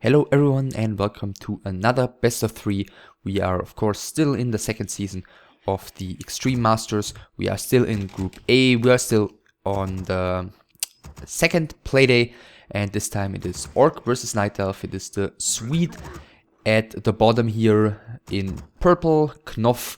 Hello everyone and welcome to another best of 3. We are of course still in the second season of the Extreme Masters. We are still in Group A. We are still on the second playday, and this time it is Orc versus NightWolf. It is the Swede at the bottom here in purple, KnOfF,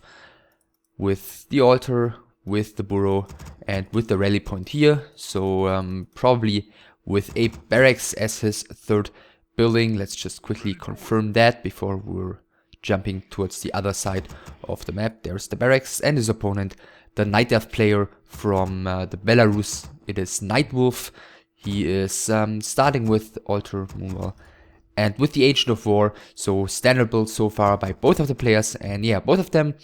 with the altar, with the burrow, and with the rally point here. So probably with a barracks as his third building. Let's just quickly confirm that before we're jumping towards the other side of the map. There's the barracks and his opponent, the NightWolf player from the Belarus. It is NightWolf. He is starting with Altar, Moonwell, and with the Agent of War. So standard build so far by both of the players, and yeah, both of them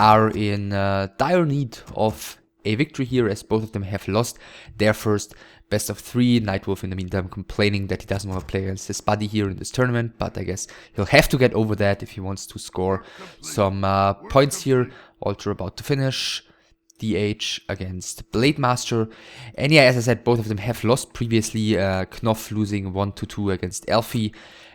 are in dire need of a victory here, as both of them have lost their first best of 3. NightWolf in the meantime complaining that he doesn't want to play against his buddy here in this tournament, but I guess he'll have to get over that if he wants to score some points here. Altar about to finish. DH against Blade Master, and yeah, as I said, both of them have lost previously. KnOfF losing 1-2 against Elfie,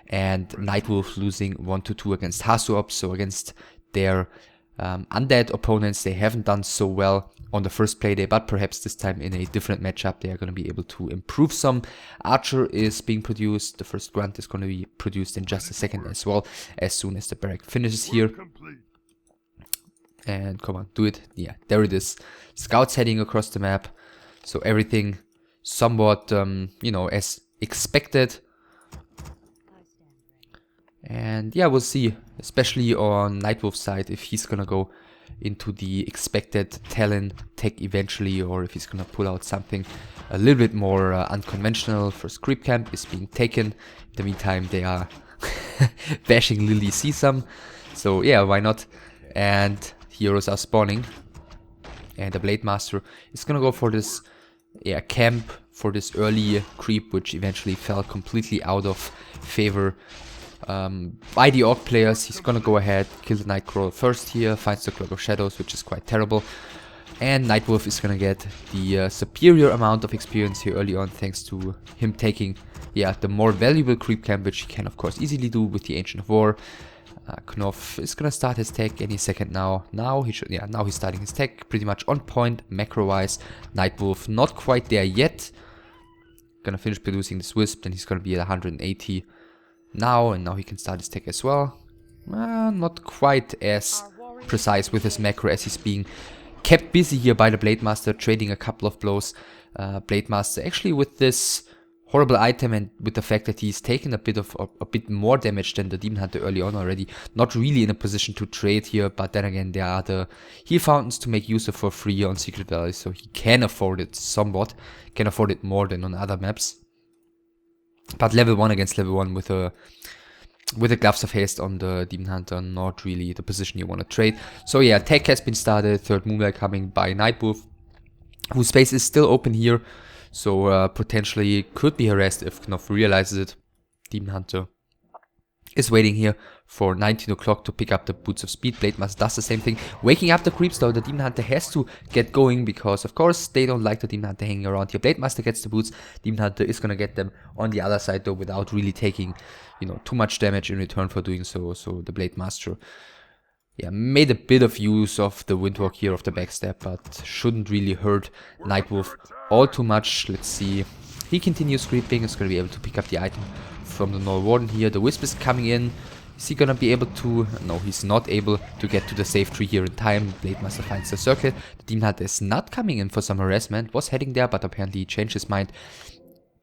and NightWolf losing 1-2 against Hasuop. So against their undead opponents, they haven't done so well on the first playday, but perhaps this time in a different matchup they are going to be able to improve some. Archer is being produced. The first grunt is going to be produced in just a second as well, as soon as the barrack finishes here. And come on, do it. Yeah, there it is. Scouts heading across the map. So everything somewhat, you know, as expected. And yeah, we'll see, especially on NightWolf's side, if he's gonna go into the expected Talon tech eventually, or if he's gonna pull out something a little bit more unconventional. First creep camp is being taken. In the meantime, they are bashing Lily Sesam. So yeah, why not? And heroes are spawning, and the Blade Master is gonna go for this camp, for this early creep, which eventually fell completely out of favor by the Orc players. He's gonna go ahead, kill the Nightcrawler first here, finds the Cloak of Shadows, which is quite terrible, and NightWolf is gonna get the superior amount of experience here early on, thanks to him taking the more valuable creep camp, which he can of course easily do with the Ancient of War. KnOfF is gonna start his tech any second now. Now he should, now he's starting his tech, pretty much on point macro-wise. NightWolf not quite there yet. Gonna finish producing this Wisp, then he's gonna be at 180 now, and now he can start his tech as well. Not quite as precise with his macro, as he's being kept busy here by the Blade Master, trading a couple of blows. Blade Master actually with this horrible item, and with the fact that he's taken a bit more damage than the Demon Hunter early on already, not really in a position to trade here. But then again, there are the heal fountains to make use of for free on Secret Valley, so he can afford it somewhat, can afford it more than on other maps. But level 1 against level 1 with a Gloves of Haste on the Demon Hunter, not really the position you want to trade. So yeah, tech has been started, third Moonlight coming by NightWolf, whose space is still open here. So potentially could be harassed if KnOfF realizes it. Demon Hunter is waiting here for 19 o'clock to pick up the Boots of Speed. Blade Master does the same thing, waking up the creeps though. The Demon Hunter has to get going, because of course they don't like the Demon Hunter hanging around here. Blade Master gets the boots. Demon Hunter is gonna get them on the other side though, without really taking, you know, too much damage in return for doing so. So the Blade Master made a bit of use of the Windwalk here, of the backstab, but shouldn't really hurt NightWolf all too much. Let's see. He continues creeping. Is going to be able to pick up the item from the Null Warden here. The Wisp is coming in. Is he going to be able to? No, he's not able to get to the safe tree here in time. Blade Master finds the circle. The Demon Hunter is not coming in for some harassment. Was heading there, but apparently he changed his mind.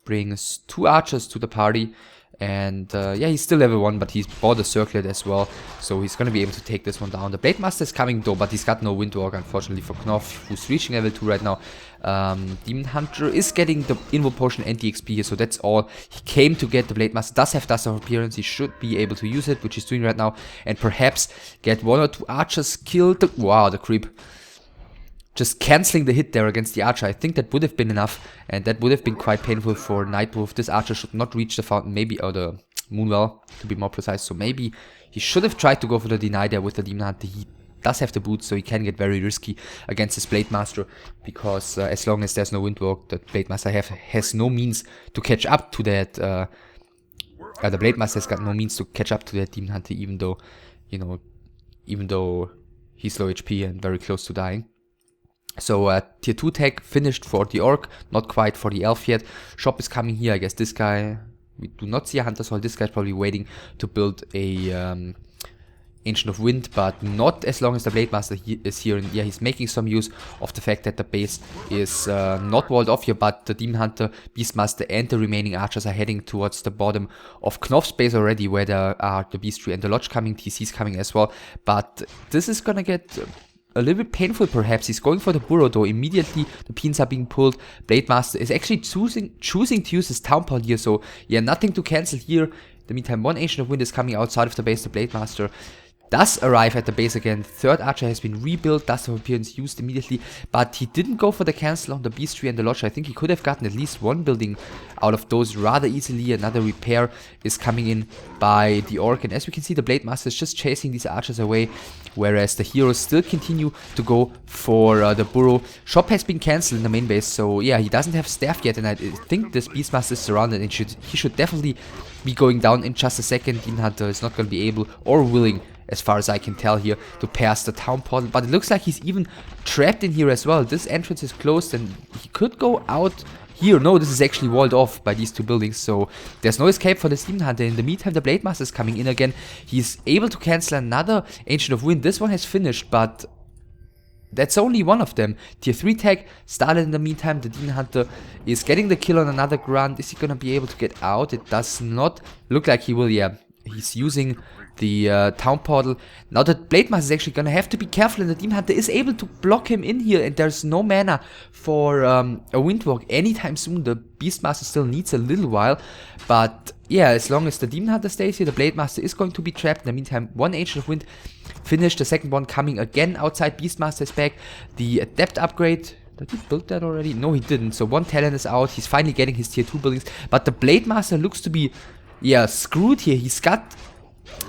Brings 2 archers to the party. And he's still level 1, but he's bought a circlet as well, so he's gonna be able to take this one down. The Blade Master is coming though, but he's got no Windwalk, unfortunately, for KnOfF, who's reaching level 2 right now. Demon Hunter is getting the Invo Potion and the XP here, so that's all he came to get. The Blade Master does have Dust of Appearance. He should be able to use it, which he's doing right now, and perhaps get 1 or 2 archers killed. Wow, the creep just cancelling the hit there against the archer. I think that would have been enough, and that would have been quite painful for NightWolf. This archer should not reach the fountain, maybe, or the Moonwell, to be more precise. So maybe he should have tried to go for the deny there with the Demon Hunter. He does have the boots, so he can get very risky against his Blade Master, because as long as there's no Windwalk, the Blade Master has no means to catch up to that The Blade Master has got no means to catch up to that Demon Hunter, even though, you know, even though he's low HP and very close to dying. So tier 2 tech finished for the Orc, not quite for the Elf yet. Shop is coming here. I guess this guy, we do not see a Hunter's Hall. This guy's probably waiting to build a Ancient of Wind, but not as long as the Blade Master is here. And yeah, he's making some use of the fact that the base is not walled off here, but the Demon Hunter, Beastmaster and the remaining archers are heading towards the bottom of KnOff's base already, where there are the Beast Tree and the Lodge coming, TC's coming as well. But this is gonna get a little bit painful perhaps. He's going for the burrow though. Immediately the pins are being pulled. Blade Master is actually choosing to use his Town Pod here, so yeah, nothing to cancel here. In the meantime, one Ancient of Wind is coming outside of the base. The Blade Master does arrive at the base again. Third archer has been rebuilt, Dust of Appearance used immediately, but he didn't go for the cancel on the Beast Tree and the Lodge. I think he could have gotten at least one building out of those rather easily. Another repair is coming in by the Orc, and as we can see, the Blade Master is just chasing these archers away, whereas the heroes still continue to go for the burrow. Shop has been cancelled in the main base, so yeah, he doesn't have staff yet, and I think this Beastmaster is surrounded, and he should definitely be going down in just a second. Demon Hunter is not going to be able or willing, as far as I can tell here, to pass the town portal, but it looks like he's even trapped in here as well. This entrance is closed and he could go out here. No, this is actually walled off by these two buildings, so there's no escape for this Demon Hunter. In the meantime, the Blade Master is coming in again. He's able to cancel another Ancient of Wind. This one has finished, but that's only one of them. Tier 3 tag started in the meantime. The Demon Hunter is getting the kill on another grunt. Is he gonna be able to get out? It does not look like he will. Yeah, he's using the town portal. Now the Blade Master is actually gonna have to be careful, and the Demon Hunter is able to block him in here, and there's no mana for a Windwalk anytime soon. The Beastmaster still needs a little while, but yeah, as long as the Demon Hunter stays here, the Blade Master is going to be trapped. In the meantime, one Ancient of Wind finished, the second one coming again outside. Beastmaster is back. The Adept upgrade, did he build that already? No, he didn't. So one talent is out. He's finally getting his tier 2 buildings, but the Blade Master looks to be, yeah, screwed here. He's got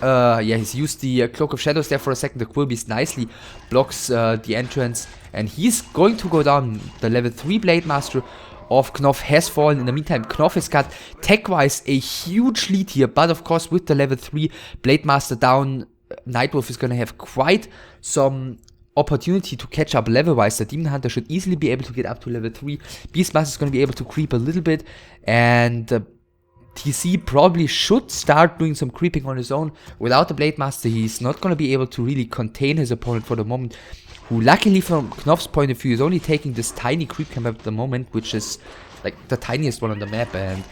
yeah, he's used the Cloak of Shadows there for a second. The Quill Beast nicely blocks the entrance, and he's going to go down. The level 3 Blade Master of KnOfF has fallen. In the meantime, KnOfF has got tech-wise a huge lead here, but of course with the level 3 Blade Master down, NightWolf is going to have quite some opportunity to catch up level-wise. The Demon Hunter should easily be able to get up to level 3. Beastmaster is going to be able to creep a little bit, and TC probably should start doing some creeping on his own. Without the Blade Master, he's not going to be able to really contain his opponent for the moment, who luckily from KnOff's point of view is only taking this tiny creep camp at the moment, which is like the tiniest one on the map, and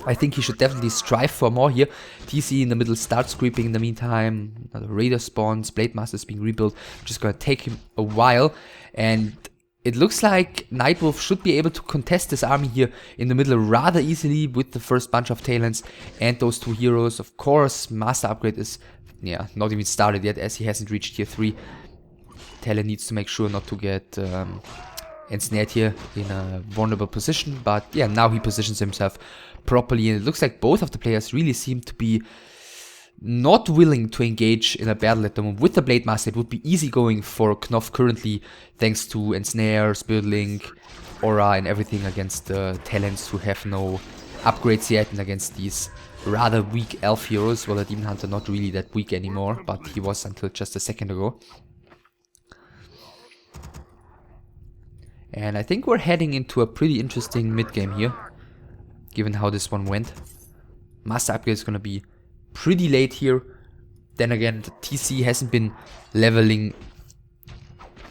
I think he should definitely strive for more here. TC in the middle starts creeping in the meantime. Another Raider spawns. Blade Master is being rebuilt, which is going to take him a while, and it looks like NightWolf should be able to contest this army here in the middle rather easily with the first bunch of talents and those two heroes. Of course, Master upgrade is, yeah, not even started yet, as he hasn't reached tier 3. Talent needs to make sure not to get ensnared here in a vulnerable position, but yeah, now he positions himself properly, and it looks like both of the players really seem to be not willing to engage in a battle at the moment. With the Blade Master, it would be easy going for KnOfF currently, thanks to Ensnare, Spirit Link, Aura, and everything against the talents who have no upgrades yet, and against these rather weak elf heroes. Well, the Demon Hunter not really that weak anymore, but he was until just a second ago. And I think we're heading into a pretty interesting mid-game here, given how this one went. Master upgrade is going to be pretty late here. Then again, the TC hasn't been leveling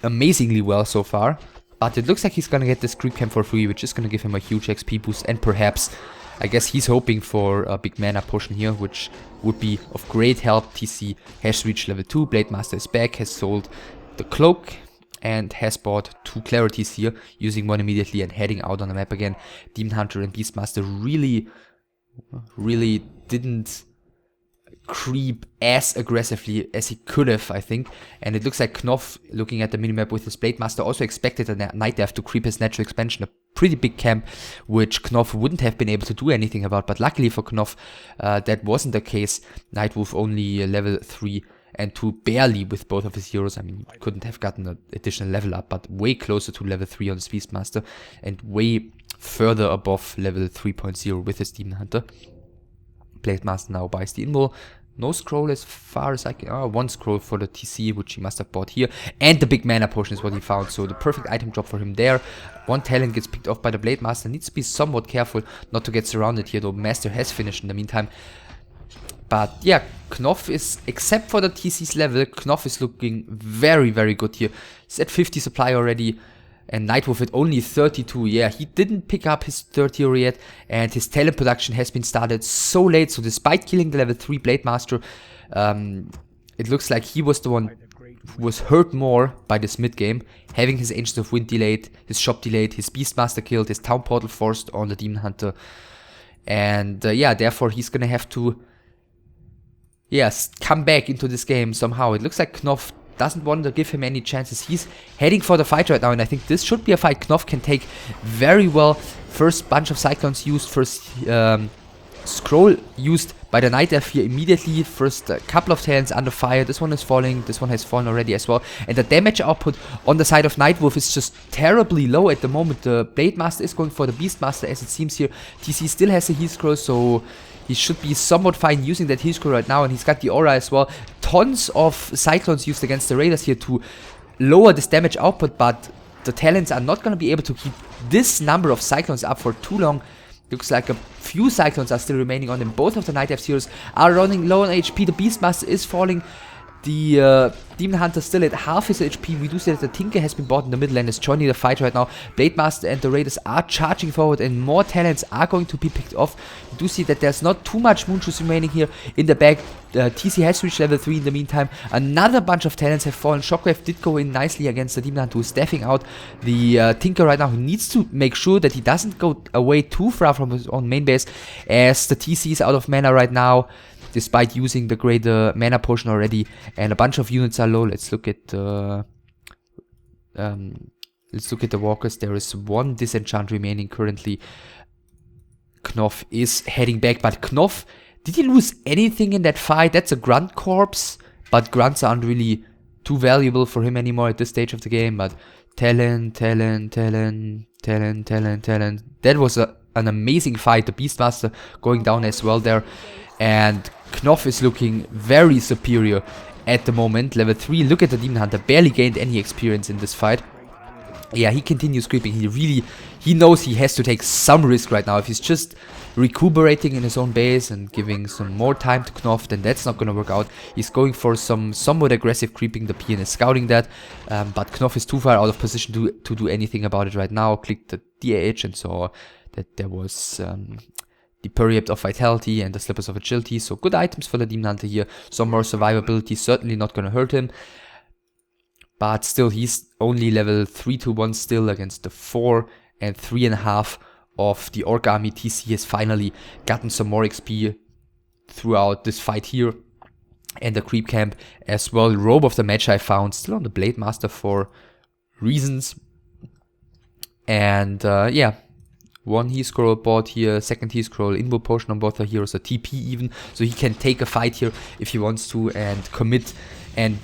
amazingly well so far, but it looks like he's gonna get this creep camp for free, which is gonna give him a huge XP boost, and perhaps, I guess he's hoping for a big mana potion here, which would be of great help. TC has reached level 2, Blade Master is back, has sold the cloak, and has bought 2 clarities here, using one immediately and heading out on the map again. Demon Hunter and Beastmaster really didn't creep as aggressively as he could have, I think. And it looks like KnOfF, looking at the minimap with his Blade Master, also expected a NightWolf to creep his natural expansion, a pretty big camp, which KnOfF wouldn't have been able to do anything about. But luckily for KnOfF, that wasn't the case. NightWolf only level 3 and 2 barely with both of his heroes. I mean, he couldn't have gotten an additional level up, but way closer to level 3 on his Beastmaster, and way further above level 3.0 with his Demon Hunter. Blade Master now buys the Invo. No scroll as far as I can. Oh, one scroll for the TC, which he must have bought here. And the big mana potion is what he found. So the perfect item drop for him there. One talent gets picked off by the Blade Master. Needs to be somewhat careful not to get surrounded here, though Master has finished in the meantime. But yeah, KnOfF is, except for the TC's level, KnOfF is looking very, very good here. He's at 50 supply already. And NightWolf at only 32, yeah, he didn't pick up his 3rd hero yet, and his talent production has been started so late, so despite killing the level 3 Blade Master, it looks like he was the one who was hurt more by this mid-game, having his Ancients of Wind delayed, his shop delayed, his Beastmaster killed, his Town Portal forced on the Demon Hunter, and yeah, therefore he's gonna have to, yes, come back into this game somehow. It looks like KnOfF doesn't want to give him any chances. He's heading for the fight right now, and I think this should be a fight KnOfF can take very well. First bunch of Cyclones used, first scroll used by the NightWolf here immediately. First couple of talents under fire. This one is falling, this one has fallen already as well. And the damage output on the side of NightWolf is just terribly low at the moment. The Blade Master is going for the Beastmaster as it seems here. TC still has a heal scroll, so he should be somewhat fine using that heal scroll right now, and he's got the aura as well. Tons of Cyclones used against the Raiders here to lower this damage output, but the talents are not going to be able to keep this number of Cyclones up for too long. Looks like a few Cyclones are still remaining on them. Both of the NightWolf heroes are running low on HP. The Beastmaster is falling. The Demon Hunter still at half his HP. We do see that the Tinker has been bought in the middle and is joining the fight right now. Blade Master and the Raiders are charging forward, and more talents are going to be picked off. We do see that there's not too much Moonshoes remaining here in the back. TC has reached level 3 in the meantime. Another bunch of talents have fallen. Shockwave did go in nicely against the Demon Hunter, who's staffing out the Tinker right now. He needs to make sure that he doesn't go away too far from his own main base, as the TC is out of mana right now, despite using the greater mana potion already, and a bunch of units are low. Let's look at the walkers. There is one disenchant remaining currently. KnOfF is heading back, but KnOfF, did he lose anything in that fight? That's a grunt corpse, but grunts aren't really too valuable for him anymore at this stage of the game. But talent. That was an amazing fight. The Beastmaster going down as well there. And KnOfF is looking very superior at the moment. Level 3, look at the Demon Hunter, barely gained any experience in this fight. Yeah, he continues creeping. He knows he has to take some risk right now. If he's just recuperating in his own base and giving some more time to KnOfF, then that's not going to work out. He's going for some somewhat aggressive creeping. The PN is scouting that, but KnOfF is too far out of position to do anything about it right now. Clicked the DAH and saw that there was the Periapt of Vitality and the Slippers of Agility, so good items for the Demon Hunter here. Some more survivability, certainly not going to hurt him. But still, he's only level 3 to 1 still against the 4 and 3.5 of the Orc Army. TC has finally gotten some more XP throughout this fight here. And the Creep Camp as well. Robe of the Magi I found, still on the Blade Master for reasons. And yeah. One heal scroll bought here, second heal scroll, Invo potion on both the heroes, a TP even, so he can take a fight here if he wants to and commit. And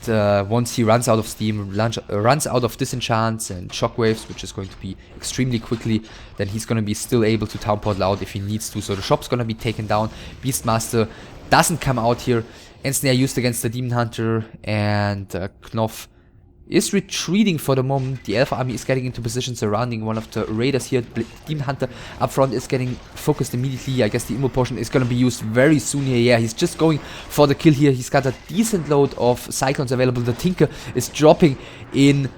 once he runs out of steam, runs out of disenchants and shockwaves, which is going to be extremely quickly, then he's going to be still able to town portal out if he needs to. So the shop's going to be taken down. Beastmaster doesn't come out here. Ensnare used against the Demon Hunter, and KnOfF is retreating for the moment. The Alpha Army is getting into position surrounding one of the Raiders here. Demon Hunter up front is getting focused immediately. I guess the Immo Potion is going to be used very soon here. Yeah, he's just going for the kill here. He's got a decent load of Cyclones available. The Tinker is dropping in,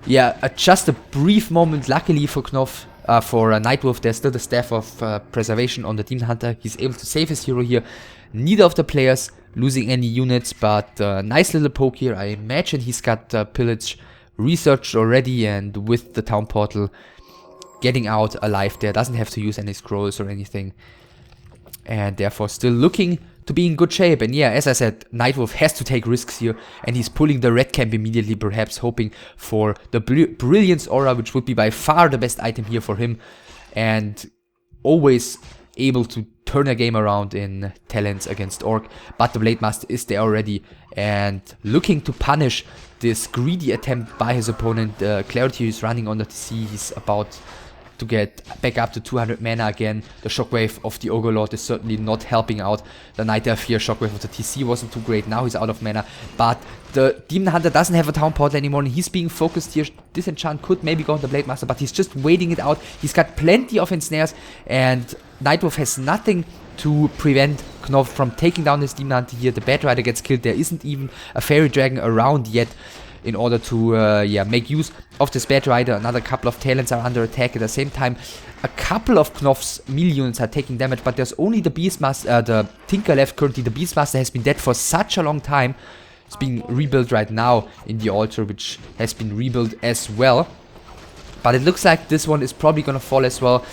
yeah, just a brief moment. Luckily for KnOfF, for NightWolf, there's still the Staff of Preservation on the Demon Hunter. He's able to save his hero here. Neither of the players losing any units, but nice little poke here. I imagine he's got Pillage researched already, and with the Town Portal getting out alive there, doesn't have to use any scrolls or anything, and therefore still looking to be in good shape. And yeah, as I said, NightWolf has to take risks here, and he's pulling the Red Camp immediately, perhaps hoping for the Brilliance Aura, which would be by far the best item here for him, and always able to turn a game around in talents against Orc. But the Blade Master is there already and looking to punish this greedy attempt by his opponent. Clarity is running on the TC. He's about to get back up to 200 mana again. The Shockwave of the Ogre Lord is certainly not helping out. The Night Elf here, Shockwave of the TC wasn't too great. Now he's out of mana, but the Demon Hunter doesn't have a Town Portal anymore, and he's being focused here. Disenchant could maybe go on the Blade Master, but he's just waiting it out. He's got plenty of ensnares, and NightWolf has nothing to prevent KnOfF from taking down his Demon Hunter here. The Bat Rider gets killed. There isn't even a Fairy Dragon around yet in order to make use of this Bat Rider. Another couple of Talents are under attack at the same time. A couple of KnOff's melee units are taking damage, but there's only the Beastmaster, the Tinker left currently. The Beastmaster has been dead for such a long time. It's being rebuilt right now in the altar, which has been rebuilt as well. But it looks like this one is probably gonna fall as well.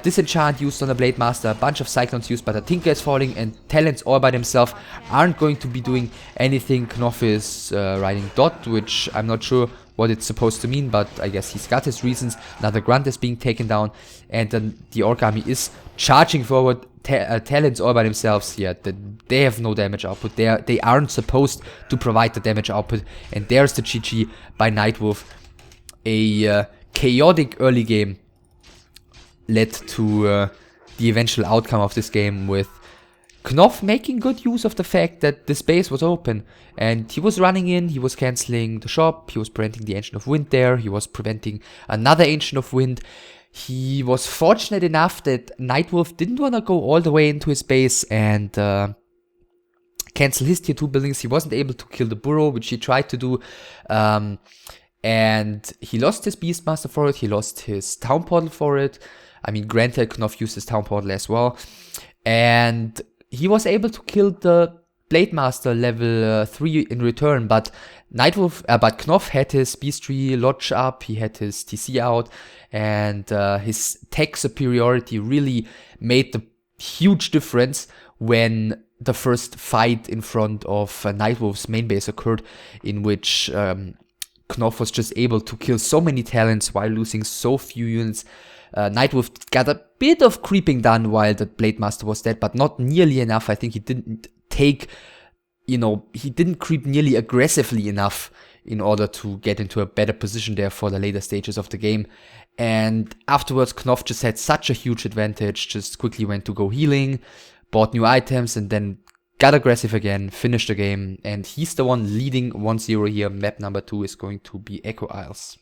Disenchant used on the Blade Master, a bunch of Cyclones used, but the Tinker is falling, and Talents all by themselves aren't going to be doing anything. KnOfF is riding Dot, which I'm not sure what it's supposed to mean, but I guess he's got his reasons. Another Grunt is being taken down, and then the Orc army is charging forward. Talents all by themselves here, they have no damage output. They aren't supposed to provide the damage output, and there's the GG by NightWolf. A chaotic early game led to the eventual outcome of this game, with KnOfF making good use of the fact that the space was open, and he was running in, he was cancelling the shop, he was preventing the Ancient of Wind there, he was preventing another Ancient of Wind. He was fortunate enough that NightWolf didn't want to go all the way into his base and cancel his tier 2 buildings. He wasn't able to kill the Burrow, which he tried to do, and he lost his Beastmaster for it, he lost his Town Portal for it. I mean, granted, KnOfF used his Town Portal as well, and he was able to kill the Blade Master level 3 in return, but KnOfF had his Beast Tree Lodge up, he had his TC out, and his tech superiority really made the huge difference when the first fight in front of NightWolf's main base occurred, in which KnOfF was just able to kill so many Talents while losing so few units. NightWolf got a bit of creeping done while the Blade Master was dead, but not nearly enough. I think he didn't take, he didn't creep nearly aggressively enough in order to get into a better position there for the later stages of the game. And afterwards, KnOfF just had such a huge advantage, just quickly went to go healing, bought new items, and then got aggressive again, finished the game, and he's the one leading 1-0 here. Map number 2 is going to be Echo Isles.